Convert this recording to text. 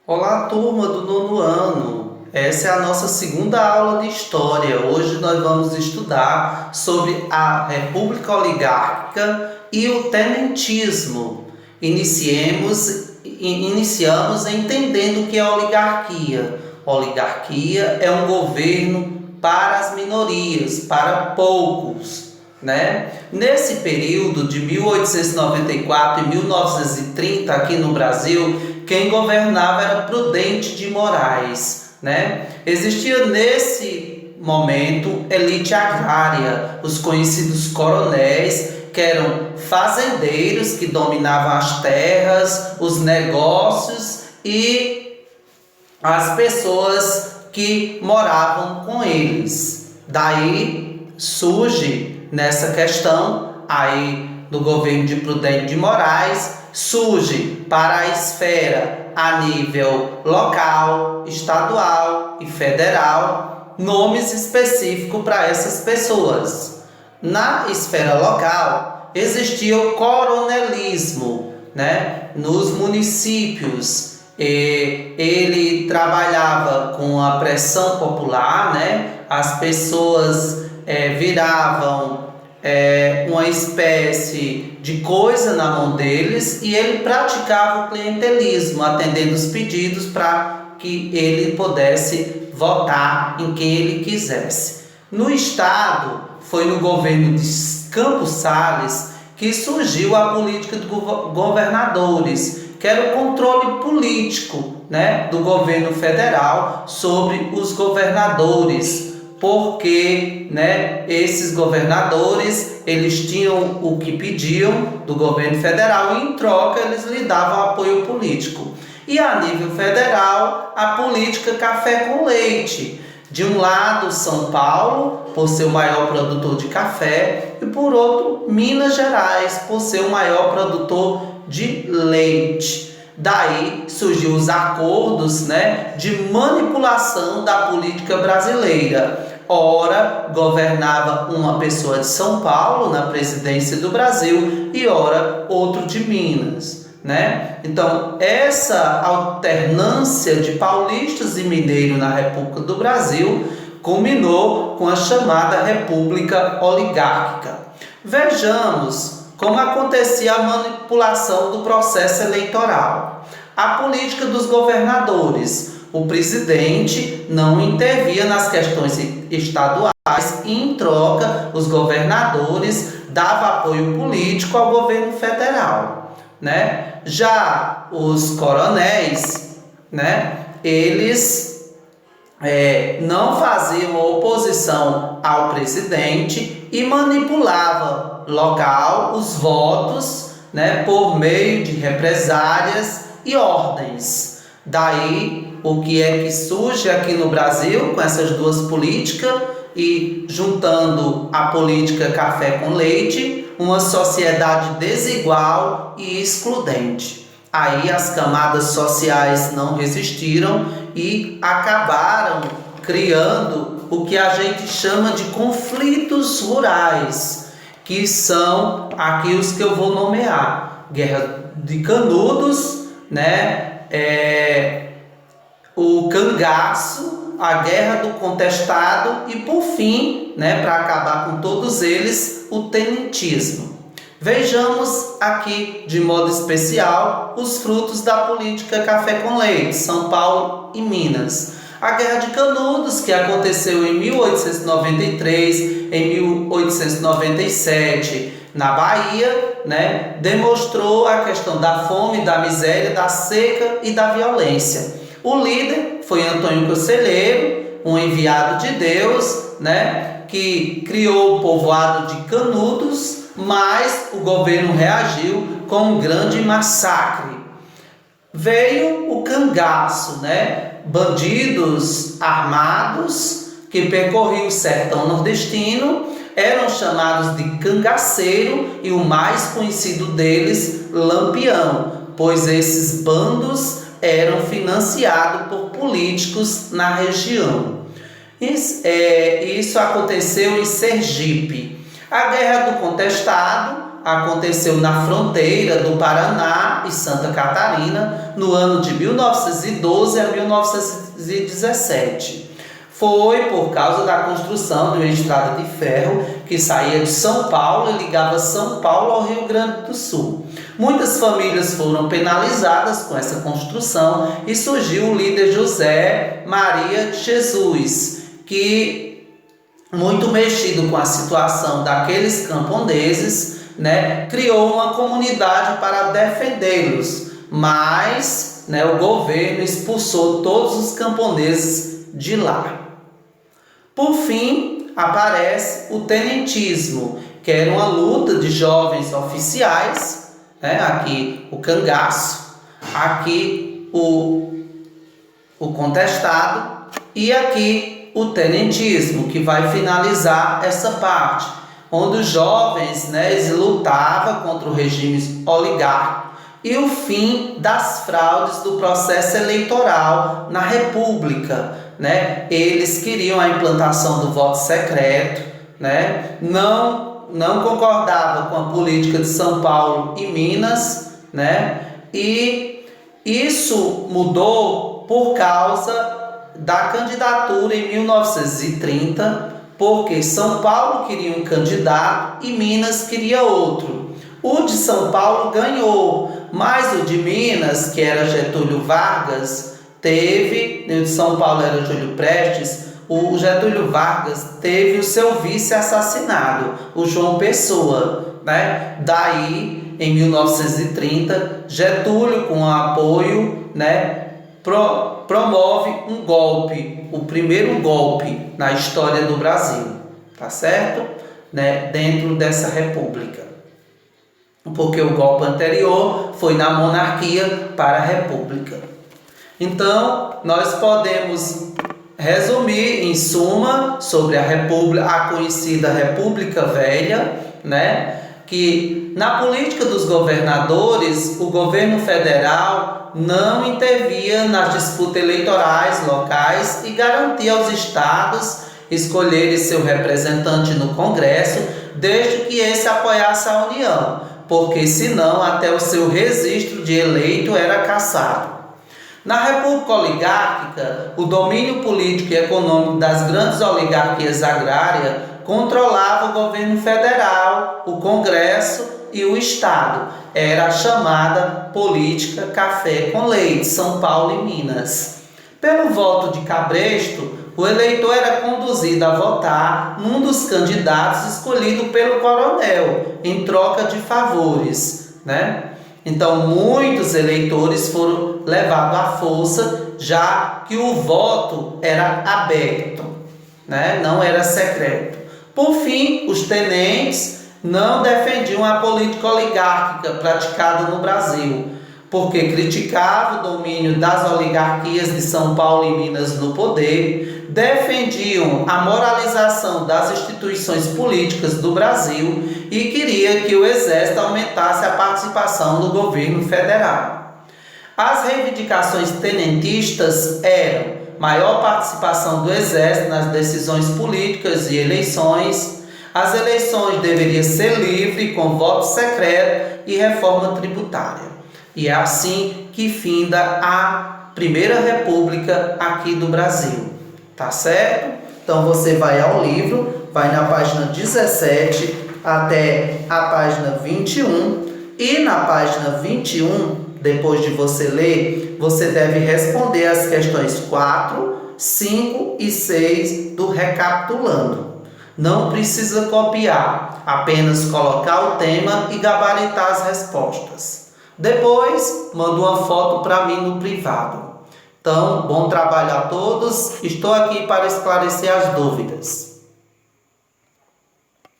Olá, turma do nono ano. Essa é a nossa segunda aula de História. Hoje nós vamos estudar sobre a República Oligárquica e o Tenentismo. Iniciamos entendendo o que é oligarquia. Oligarquia é um governo para as minorias, para poucos, né? Nesse período de 1894 e 1930 aqui no Brasil, quem governava era Prudente de Moraes, né? Existia nesse momento elite agrária, os conhecidos coronéis, que eram fazendeiros que dominavam as terras, os negócios e as pessoas que moravam com eles. Daí surge nessa questão aí do governo de Prudente de Moraes, surge para a esfera a nível local, estadual e federal nomes específicos para essas pessoas. Na esfera local existia o coronelismo, né? Nos municípios ele trabalhava com a pressão popular, né? As pessoas viravam uma espécie de coisa na mão deles e ele praticava o clientelismo, atendendo os pedidos para que ele pudesse votar em quem ele quisesse. No estado, foi no governo de Campos Salles que surgiu a política de governadores, que era o controle político, né, do governo federal sobre os governadores, porque, né, esses governadores eles tinham o que pediam do governo federal e em troca eles lhe davam apoio político. E a nível federal, a política café com leite. De um lado, São Paulo, por ser o maior produtor de café, e por outro, Minas Gerais, por ser o maior produtor de leite. Daí surgiu os acordos, né, de manipulação da política brasileira. Ora governava uma pessoa de São Paulo na presidência do Brasil e ora outro de Minas, né? Então essa alternância de paulistas e mineiros na República do Brasil culminou com a chamada República Oligárquica. Vejamos como acontecia a manipulação do processo eleitoral. A política dos governadores. O presidente não intervia nas questões estaduais e, em troca, os governadores davam apoio político ao governo federal, né? Já os coronéis, né, eles não faziam oposição ao presidente e manipulavam local os votos, né, por meio de represálias e ordens. Daí o que é que surge aqui no Brasil com essas duas políticas e juntando a política café com leite, uma sociedade desigual e excludente. Aí as camadas sociais não resistiram e acabaram criando o que a gente chama de conflitos rurais, que são aqui os que eu vou nomear: Guerra de Canudos, né? O cangaço, a Guerra do Contestado e, por fim, né, para acabar com todos eles, o tenentismo. Vejamos aqui, de modo especial, os frutos da política café com leite, São Paulo e Minas. A Guerra de Canudos, que aconteceu em 1893, em 1897, na Bahia, né, demonstrou a questão da fome, da miséria, da seca e da violência. O líder foi Antônio Conselheiro, um enviado de Deus, né, que criou o povoado de Canudos, mas o governo reagiu com um grande massacre. Veio o cangaço, né, bandidos armados que percorriam o sertão nordestino, eram chamados de cangaceiro e o mais conhecido deles, Lampião, pois esses bandos eram financiados por políticos na região. Isso aconteceu em Sergipe. A Guerra do Contestado aconteceu na fronteira do Paraná e Santa Catarina no ano de 1912 a 1917. Foi por causa da construção de uma estrada de ferro que saía de São Paulo e ligava São Paulo ao Rio Grande do Sul. Muitas famílias foram penalizadas com essa construção e surgiu o líder José Maria de Jesus, que, muito mexido com a situação daqueles camponeses, criou uma comunidade para defendê-los, mas o governo expulsou todos os camponeses de lá. Por fim, aparece o tenentismo, que era uma luta de jovens oficiais, aqui o cangaço, aqui o contestado e aqui o tenentismo, que vai finalizar essa parte, onde os jovens eles lutavam contra o regime oligárquico e o fim das fraudes do processo eleitoral na República. Eles queriam a implantação do voto secreto, não concordavam com a política de São Paulo e Minas, e isso mudou por causa da candidatura em 1930, porque São Paulo queria um candidato e Minas queria outro. O de São Paulo ganhou, mas o de Minas, que era Getúlio Vargas, o de São Paulo era Júlio Prestes, o Getúlio Vargas teve o seu vice assassinado, o João Pessoa. Daí, em 1930, Getúlio, com apoio, promove um golpe, o primeiro golpe na história do Brasil, tá certo? Dentro dessa república. Porque o golpe anterior foi na monarquia para a república. Então, nós podemos resumir, em suma, sobre a República, a conhecida República Velha, que na política dos governadores, o governo federal não intervia nas disputas eleitorais locais e garantia aos estados escolherem seu representante no Congresso, desde que esse apoiasse a União, porque senão até o seu registro de eleito era cassado. Na República Oligárquica, o domínio político e econômico das grandes oligarquias agrárias controlava o governo federal, o Congresso e o Estado. Era a chamada política café com leite, São Paulo e Minas. Pelo voto de cabresto, o eleitor era conduzido a votar num dos candidatos escolhido pelo coronel, em troca de favores, Então, muitos eleitores foram levados à força, já que o voto era aberto, não era secreto. Por fim, os tenentes não defendiam a política oligárquica praticada no Brasil, porque criticavam o domínio das oligarquias de São Paulo e Minas no poder, defendiam a moralização das instituições políticas do Brasil e queria que o Exército aumentasse a participação do governo federal. As reivindicações tenentistas eram maior participação do Exército nas decisões políticas e eleições, as eleições deveriam ser livres, com voto secreto e reforma tributária. E é assim que finda a Primeira República aqui do Brasil. Tá certo? Então você vai ao livro, vai na página 17 até a página 21 e na página 21, depois de você ler, você deve responder as questões 4, 5 e 6 do Recapitulando. Não precisa copiar, apenas colocar o tema e gabaritar as respostas. Depois, manda uma foto para mim no privado. Então, bom trabalho a todos. Estou aqui para esclarecer as dúvidas.